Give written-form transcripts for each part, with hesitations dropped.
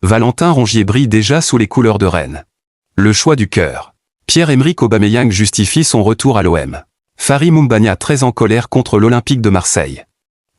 Valentin Rongier brille déjà sous les couleurs de Rennes. Le choix du cœur. Pierre-Emerick Aubameyang justifie son retour à l'OM. Fary Moumbagna très en colère contre l'Olympique de Marseille.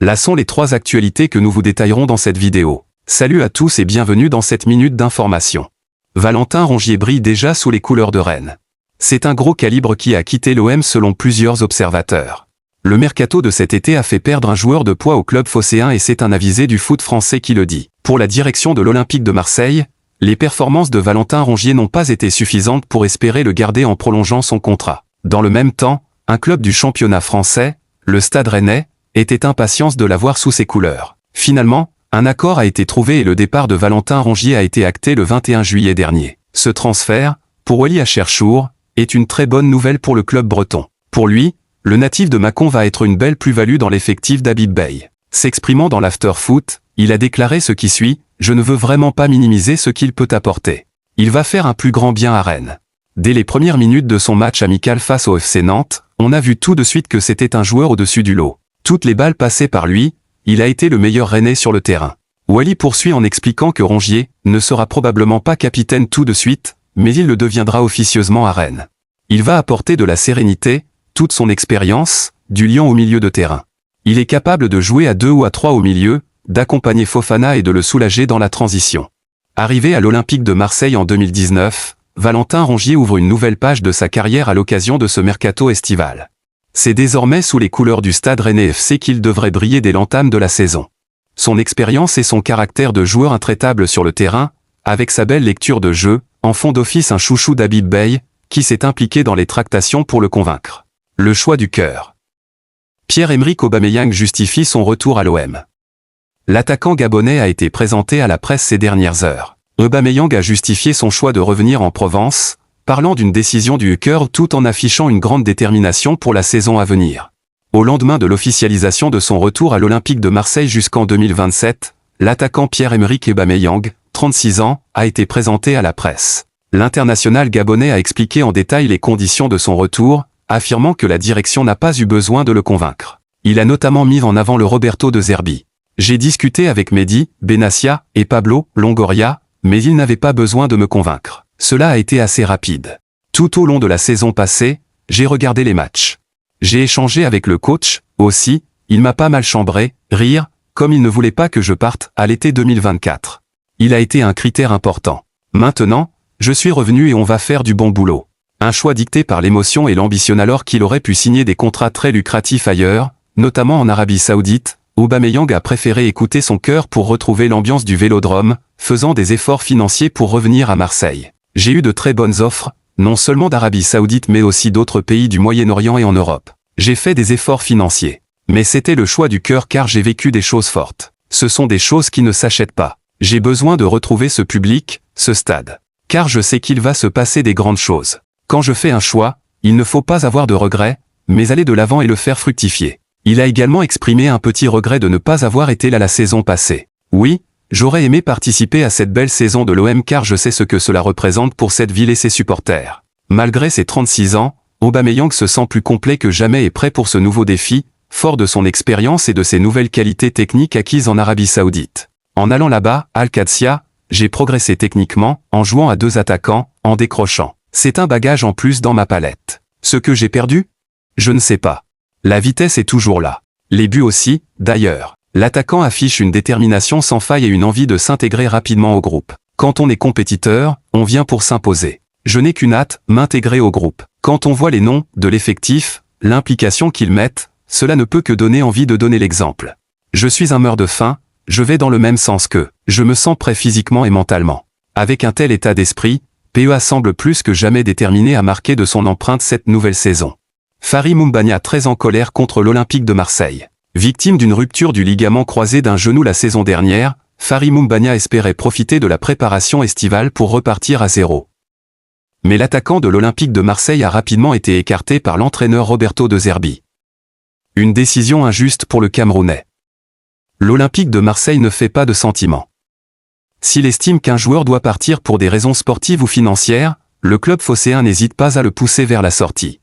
Là sont les 3 actualités que nous vous détaillerons dans cette vidéo. Salut à tous et bienvenue dans cette minute d'information. Valentin Rongier brille déjà sous les couleurs de Rennes. C'est un gros calibre qui a quitté l'OM selon plusieurs observateurs. Le mercato de cet été a fait perdre un joueur de poids au club phocéen et c'est un avisé du foot français qui le dit. Pour la direction de l'Olympique de Marseille, les performances de Valentin Rongier n'ont pas été suffisantes pour espérer le garder en prolongeant son contrat. Dans le même temps, un club du championnat français, le Stade Rennais, était impatient de l'avoir sous ses couleurs. Finalement, un accord a été trouvé et le départ de Valentin Rongier a été acté le 21 juillet dernier. Ce transfert, pour Wally Acherchour, est une très bonne nouvelle pour le club breton. Pour lui, le natif de Mâcon va être une belle plus-value dans l'effectif d'Habib Beye. S'exprimant dans l'after-foot, il a déclaré ce qui suit « Je ne veux vraiment pas minimiser ce qu'il peut apporter. Il va faire un plus grand bien à Rennes ». Dès les premières minutes de son match amical face au FC Nantes, on a vu tout de suite que c'était un joueur au-dessus du lot. Toutes les balles passées par lui, il a été le meilleur Rennais sur le terrain. Wally poursuit en expliquant que Rongier ne sera probablement pas capitaine tout de suite, mais il le deviendra officieusement à Rennes. Il va apporter de la sérénité, toute son expérience, du lion au milieu de terrain. Il est capable de jouer à 2 ou à 3 au milieu, d'accompagner Fofana et de le soulager dans la transition. Arrivé à l'Olympique de Marseille en 2019, Valentin Rongier ouvre une nouvelle page de sa carrière à l'occasion de ce mercato estival. C'est désormais sous les couleurs du Stade Rennais FC qu'il devrait briller dès l'entame de la saison. Son expérience et son caractère de joueur intraitable sur le terrain, avec sa belle lecture de jeu, en font d'office un chouchou d'Habib Beye, qui s'est impliqué dans les tractations pour le convaincre. Le choix du cœur. Pierre-Emerick Aubameyang justifie son retour à l'OM. L'attaquant gabonais a été présenté à la presse ces dernières heures. Aubameyang a justifié son choix de revenir en Provence, parlant d'une décision du cœur tout en affichant une grande détermination pour la saison à venir. Au lendemain de l'officialisation de son retour à l'Olympique de Marseille jusqu'en 2027, l'attaquant Pierre-Emerick Aubameyang, 36 ans, a été présenté à la presse. L'international gabonais a expliqué en détail les conditions de son retour, affirmant que la direction n'a pas eu besoin de le convaincre. Il a notamment mis en avant le Roberto De Zerbi. J'ai discuté avec Mehdi, Benassia et Pablo Longoria, mais ils n'avaient pas besoin de me convaincre. Cela a été assez rapide. Tout au long de la saison passée, j'ai regardé les matchs. J'ai échangé avec le coach, aussi, il m'a pas mal chambré, rire, comme il ne voulait pas que je parte à l'été 2024. Il a été un critère important. Maintenant, je suis revenu et on va faire du bon boulot. Un choix dicté par l'émotion et l'ambition alors qu'il aurait pu signer des contrats très lucratifs ailleurs, notamment en Arabie Saoudite. Aubameyang a préféré écouter son cœur pour retrouver l'ambiance du Vélodrome, faisant des efforts financiers pour revenir à Marseille. J'ai eu de très bonnes offres, non seulement d'Arabie Saoudite mais aussi d'autres pays du Moyen-Orient et en Europe. J'ai fait des efforts financiers. Mais c'était le choix du cœur car j'ai vécu des choses fortes. Ce sont des choses qui ne s'achètent pas. J'ai besoin de retrouver ce public, ce stade. Car je sais qu'il va se passer des grandes choses. Quand je fais un choix, il ne faut pas avoir de regrets, mais aller de l'avant et le faire fructifier. Il a également exprimé un petit regret de ne pas avoir été là la saison passée. Oui, j'aurais aimé participer à cette belle saison de l'OM car je sais ce que cela représente pour cette ville et ses supporters. Malgré ses 36 ans, Aubameyang se sent plus complet que jamais et prêt pour ce nouveau défi, fort de son expérience et de ses nouvelles qualités techniques acquises en Arabie Saoudite. En allant là-bas, Al-Qadsia, j'ai progressé techniquement, en jouant à 2 attaquants, en décrochant. C'est un bagage en plus dans ma palette. Ce que j'ai perdu? Je ne sais pas. La vitesse est toujours là. Les buts aussi, d'ailleurs. L'attaquant affiche une détermination sans faille et une envie de s'intégrer rapidement au groupe. Quand on est compétiteur, on vient pour s'imposer. Je n'ai qu'une hâte, m'intégrer au groupe. Quand on voit les noms de l'effectif, l'implication qu'ils mettent, cela ne peut que donner envie de donner l'exemple. Je suis un meurt de faim, je vais dans le même sens qu'eux. Je me sens prêt physiquement et mentalement. Avec un tel état d'esprit, PEA semble plus que jamais déterminé à marquer de son empreinte cette nouvelle saison. Fary Moumbagna très en colère contre l'Olympique de Marseille. Victime d'une rupture du ligament croisé d'un genou la saison dernière, Fary Moumbagna espérait profiter de la préparation estivale pour repartir à zéro. Mais l'attaquant de l'Olympique de Marseille a rapidement été écarté par l'entraîneur Roberto De Zerbi. Une décision injuste pour le Camerounais. L'Olympique de Marseille ne fait pas de sentiments. S'il estime qu'un joueur doit partir pour des raisons sportives ou financières, le club phocéen n'hésite pas à le pousser vers la sortie.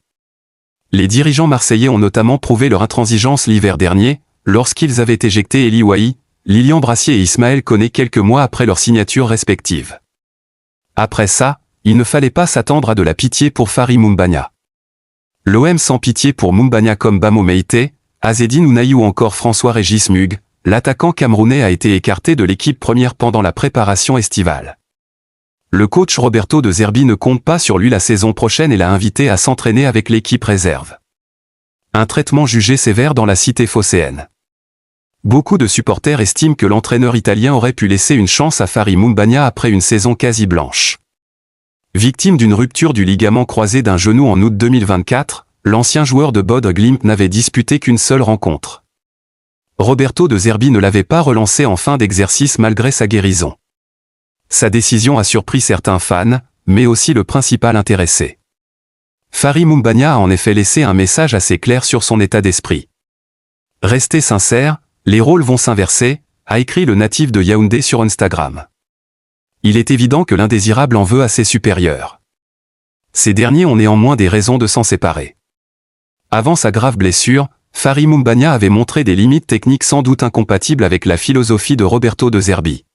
Les dirigeants marseillais ont notamment prouvé leur intransigeance l'hiver dernier, lorsqu'ils avaient éjecté Eli Wahi, Lilian Brassier et Ismaël Koné quelques mois après leur signature respective. Après ça, il ne fallait pas s'attendre à de la pitié pour Fary Moumbagna. L'OM sans pitié pour Moumbagna comme Bamo Meïté, Azzedine Ounahi ou encore François-Régis Mugg, l'attaquant camerounais a été écarté de l'équipe première pendant la préparation estivale. Le coach Roberto De Zerbi ne compte pas sur lui la saison prochaine et l'a invité à s'entraîner avec l'équipe réserve. Un traitement jugé sévère dans la cité phocéenne. Beaucoup de supporters estiment que l'entraîneur italien aurait pu laisser une chance à Fary Moumbagna après une saison quasi blanche. Victime d'une rupture du ligament croisé d'un genou en août 2024, l'ancien joueur de Bode Glimt n'avait disputé qu'une seule rencontre. Roberto De Zerbi ne l'avait pas relancé en fin d'exercice malgré sa guérison. Sa décision a surpris certains fans, mais aussi le principal intéressé. Fary Moumbagna a en effet laissé un message assez clair sur son état d'esprit. « Restez sincères, les rôles vont s'inverser », a écrit le natif de Yaoundé sur Instagram. Il est évident que l'indésirable en veut à ses supérieurs. Ces derniers ont néanmoins des raisons de s'en séparer. Avant sa grave blessure, Fary Moumbagna avait montré des limites techniques sans doute incompatibles avec la philosophie de Roberto De Zerbi.